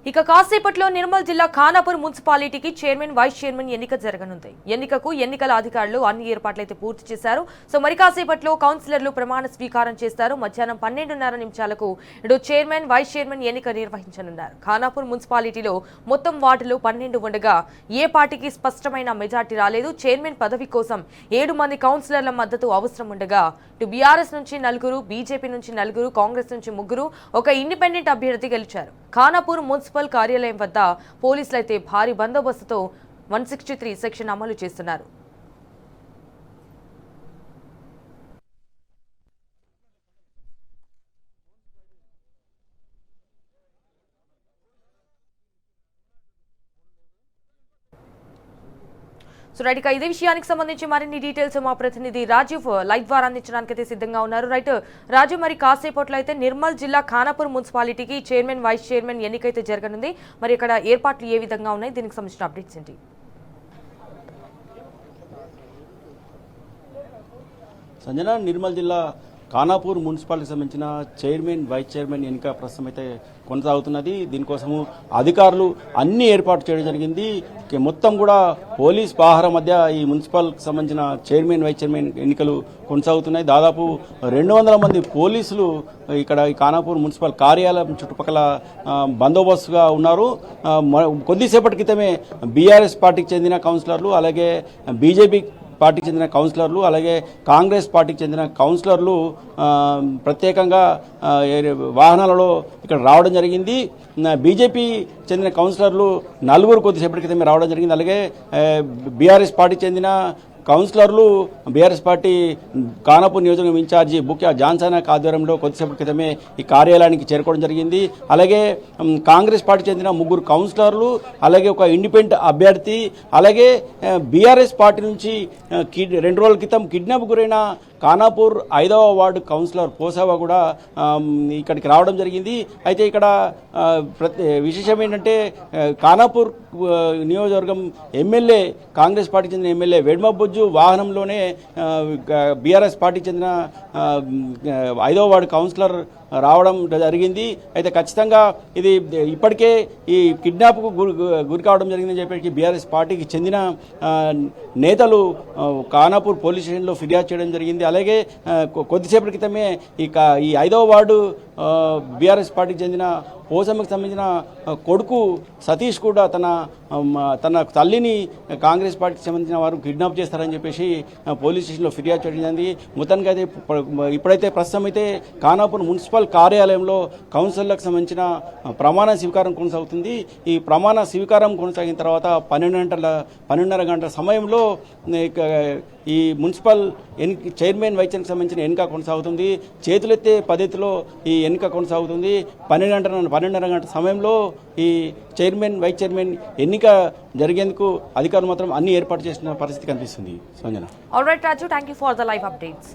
ఇక కాసేపట్లో నిర్మల్ జిల్లా ఖానాపూర్ మున్సిపాలిటీకి చైర్మన్ వైస్ చైర్మన్ ఎన్నిక జరగనుంది. ఎన్నికల అధికారులు అన్ని ఏర్పాట్లయితే పూర్తి చేశారు. సో మరి కాసేపట్లో కౌన్సిలర్లు ప్రమాణ స్వీకారం చేస్తారు. మధ్యాహ్నం 12:30 నిమిషాలకు ఇటు చైర్మన్ వైస్ చైర్మన్ ఎన్నిక నిర్వహించనున్నారు. ఖానాపూర్ మున్సిపాలిటీలో మొత్తం వార్డులు 12 ఉండగా ఏ పార్టీకి స్పష్టమైన మెజార్టీ రాలేదు. చైర్మన్ పదవి కోసం 7 మంది కౌన్సిలర్ల మద్దతు అవసరం ఉండగా ఇటు బీఆర్ఎస్ నుంచి 4, బీజేపీ నుంచి 4, కాంగ్రెస్ నుంచి 3, ఒక ఇండిపెండెంట్ అభ్యర్థి గెలిచారు. ఖానాపూర్ మున్సిపల్ కార్యాలయం వద్ద పోలీసులు అయితే భారీ బందోబస్తుతో 163 సెక్షన్ అమలు చేస్తున్నారు. సో రైట్, ఇక ఇదే విషయానికి సంబంధించి మరిన్ని డీటెయిల్స్ మా ప్రతినిధి రాజీవ్ లైవ్ ద్వారా అందించడానికి అయితే సిద్ధంగా ఉన్నారు. రైట్ రాజు, మరి కాసేపట్లో అయితే నిర్మల్ జిల్లా ఖానాపూర్ మున్సిపాలిటీకి చైర్మన్ వైస్ చైర్మన్ ఎన్నికైతే జరగనుంది. మరి ఇక్కడ ఏర్పాట్లు ఏ విధంగా ఉన్నాయి, దీనికి సంబంధించిన అప్డేట్స్ ఏంటి? సంజన, నిర్మల్ జిల్లా ఖానాపూర్ మున్సిపాలిటీకి సంబంధించిన చైర్మన్ వైస్ చైర్మన్ ఎన్నిక ప్రస్తుతం అయితే కొనసాగుతున్నది. దీనికోసము అధికారులు అన్ని ఏర్పాటు చేయడం జరిగింది. మొత్తం కూడా పోలీస్ పహారా మధ్య ఈ మున్సిపల్కి సంబంధించిన చైర్మన్ వైస్ చైర్మన్ ఎన్నికలు కొనసాగుతున్నాయి. దాదాపు 200 మంది పోలీసులు ఇక్కడ ఈ ఖానాపూర్ మున్సిపల్ కార్యాలయం చుట్టుపక్కల బందోబస్తుగా ఉన్నారు. కొద్దిసేపటి క్రితమే బీఆర్ఎస్ పార్టీకి చెందిన కౌన్సిలర్లు, అలాగే బీజేపీ పార్టీకి చెందిన కౌన్సిలర్లు, అలాగే కాంగ్రెస్ పార్టీకి చెందిన కౌన్సిలర్లు ప్రత్యేకంగా వాహనాలలో ఇక్కడ రావడం జరిగింది. బీజేపీ చెందిన కౌన్సిలర్లు 4 కొద్దిసేపటి క్రితమే రావడం జరిగింది. అలాగే బీఆర్ఎస్ పార్టీకి చెందిన కౌన్సిలర్లు బీఆర్ఎస్ పార్టీ ఖానాపూర్ నియోజకవర్గం ఇన్ఛార్జి బుక్యా జాన్సన్ ఆధ్వర్యంలో కొద్దిసేపటి క్రితమే ఈ కార్యాలయానికి చేరుకోవడం జరిగింది. అలాగే కాంగ్రెస్ పార్టీ చెందిన 3 కౌన్సిలర్లు, అలాగే ఒక ఇండిపెండెంట్ అభ్యర్థి, అలాగే బీఆర్ఎస్ పార్టీ నుంచి 2 రోజుల క్రితం కిడ్నాప్ గురైన ఖానాపూర్ 5వ వార్డు కౌన్సిలర్ పోసావా కూడా ఇక్కడికి రావడం జరిగింది. అయితే ఇక్కడ విశేషం ఏంటంటే ఖానాపూర్ నియోజకవర్గం ఎమ్మెల్యే, కాంగ్రెస్ పార్టీకి చెందిన ఎమ్మెల్యే వెడ్మబొజ్జు వాహనంలోనే బీఆర్ఎస్ పార్టీకి చెందిన 5వ వార్డు కౌన్సిలర్ రావడం జరిగింది. అయితే ఖచ్చితంగా ఇది ఇప్పటికే ఈ కిడ్నాప్కు గురి కావడం జరిగిందని చెప్పి బీఆర్ఎస్ పార్టీకి చెందిన నేతలు ఖానాపూర్ పోలీస్ స్టేషన్లో ఫిర్యాదు చేయడం జరిగింది. అలాగే కొద్దిసేపటి క్రితమే ఈ 5వ వార్డు బీఆర్ఎస్ పార్టీకి చెందిన పోసమ్మకి సంబంధించిన కొడుకు సతీష్ కూడా తన తల్లిని కాంగ్రెస్ పార్టీకి సంబంధించిన వారు కిడ్నాప్ చేస్తారని చెప్పేసి పోలీస్ స్టేషన్లో ఫిర్యాదు చేయడం జరిగింది. మొత్తానికి అయితే ఇప్పుడైతే ప్రస్తుతం అయితే ఖానాపూర్ మున్సిపల్ కార్యాలయంలో కౌన్సిలర్లకు సంబంధించిన ప్రమాణ స్వీకారం కొనసాగుతుంది. ఈ ప్రమాణ స్వీకారం కొనసాగిన తర్వాత 12:30 గంటల సమయంలో ఈ మున్సిపల్ చైర్మన్ వైస్ చైర్మన్కి సంబంధించిన ఎన్నిక కొనసాగుతుంది. చేతులెత్తే పద్ధతిలో ఈ ఎన్నిక కొనసాగుతుంది. 12:30 గంటల సమయంలో ఈ చైర్మన్ వైస్ చైర్మన్ ఎన్నిక జరిగేందుకు అధికారులు మాత్రం అన్ని ఏర్పాటు చేసిన పరిస్థితి కనిపిస్తుంది. Sanjana. All right Raju, thank you for the live updates.